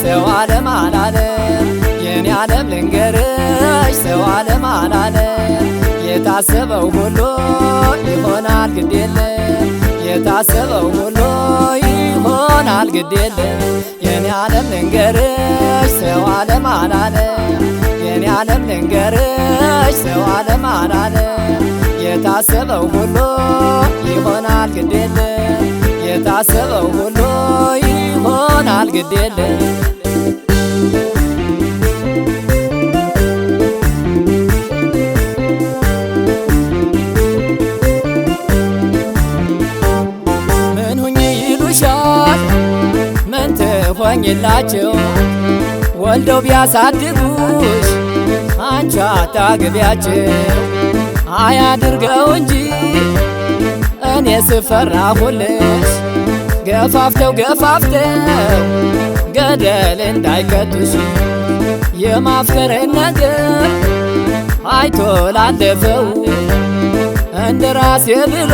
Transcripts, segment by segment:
ሰው ዓለም አላለ የኔ ዓለም ልንገርሽ ሰው ዓለም አላለ የታሰበው ሁሉ ይሆናል ግድ የለም የታሰበው ሁሉ ይሆናል ግድ የለም የኔ ዓለም ልንገርሽ ሰው ዓለም አላለ የኔ ዓለም ልንገርሽ ሰው ዓለም አላለ የታሰበው ሁሉ ይሆናል ግድ የለም የታሰበው ሁሉ ይሆናል ግድ የለም ምን ሁኚ ይሉሻል ምን ትሆኝላቸው ወልደው ቢያሳድጉሽ አንቺ አታግቢያቸው አያድርገው እንጂ እኔ ስፈራሁልሽ ገፋፍተው ገደል እንዳይከቱሽ የማፍቀርን ነገር አይቶ ላለፈው እንደ ራሴ ብሎ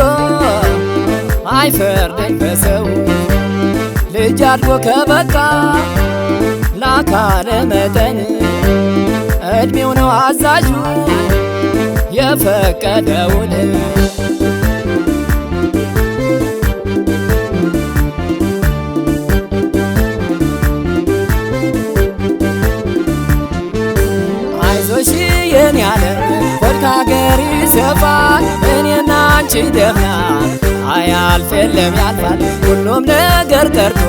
አይፈርድም በሰው ልጅ አድጎ ከበቃ ለአካለ መጠን እድሜው ነው አዛዡ የፈቀደውን አይዞሽ የኔ ዓለም ወድካ ሀገር ይሰፋል እኔና አንቺ ደህና አያልፍ የለም ያልፋል ሁሉም ነገር ቀርቶ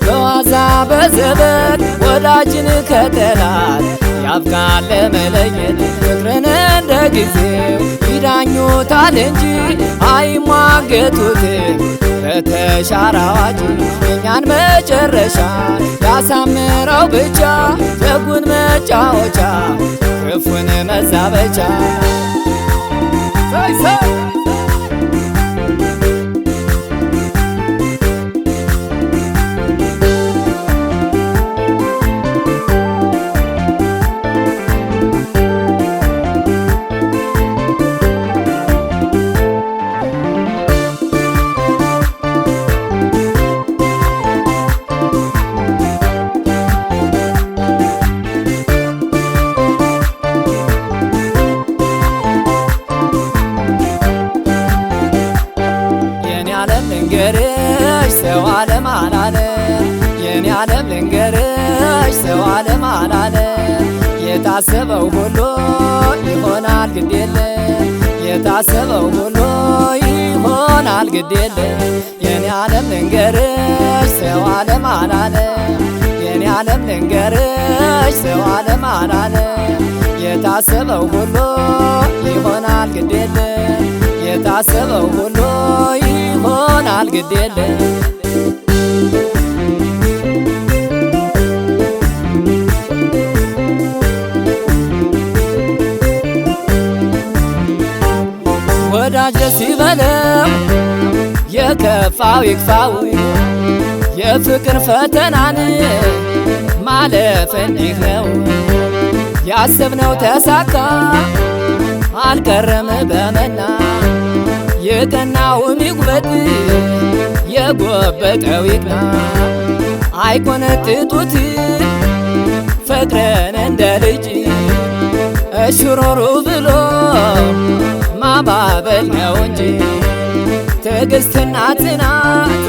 በዋዛ በዘበት ወዳጅን ከጠላት ያብቃል ለመለየት ፍቅርን እንደ ጊዜው ይዳኙታል እንጂ አይሟገቱትም በተሻረ አዋጅ እኛን መጨረሻ ያሳምረው ብቻ ደጉን መጫወቻ ክፉን መዛበቻ ልንገርሽ ሰው ዓለም አላለ የኔ ዓለም ልንገርሽ ሰው ዓለም አላለ የታሰበው ሁሉ ይሆናል ግድ የለም የታሰበው ሁሉ ይሆናል ግድ የለም የኔ ዓለም ልንገርሽ ሰው ዓለም አላለ የኔ ዓለም ልንገርሽ ሰው ዓለም አላለ የታሰበው ሁሉ ይሆናል ግድ የለም የታሰበው ሁሉ ይሆናል ግድ የለም ወዳጅ ደስ ይበለው የከፋው ይክፋው የፍቅር ፈተናን ማለፍ እንዲህ ነው ያሰብነው ተሳካ አልቀረም በመና የቀናው ይጉበጥ የጎበጠው ይቅና አይቆነጥጡት ፍቅርን እንደ ልጅ እሽሮሩ ብሎ ማባበል ነው እንጂ ትዕግስትና ጽናት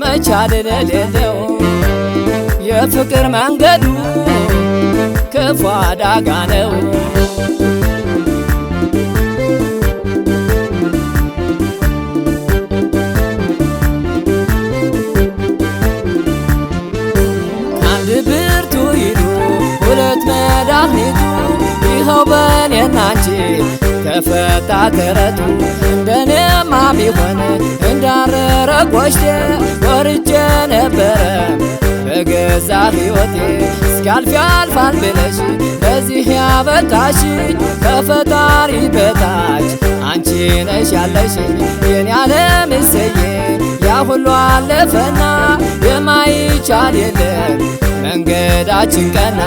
መቻል የሌለው የፍቅር መንገዱ ክፉ አደጋ ነው ብርቱ ይሉ ሁለት መድኃኒቱ ይኸው በኔና አንቺ ተፈታ ተረቱ እንደኔማ ቢሆን እንዳረረ ቆሽቴ ወርጄ ነበረ በገዛ ሕይወቴ እስኪያልፍ ያልፋል ብለሽ ለዚህ ያበቃሽኝ ከፈጣሪ በታች አንቺ ነሽ ያለሽኝ የኔ ዓለም እሰዬ ያ ሁሉ አለፈና የማይቻል የለም መንገዳችን ቀና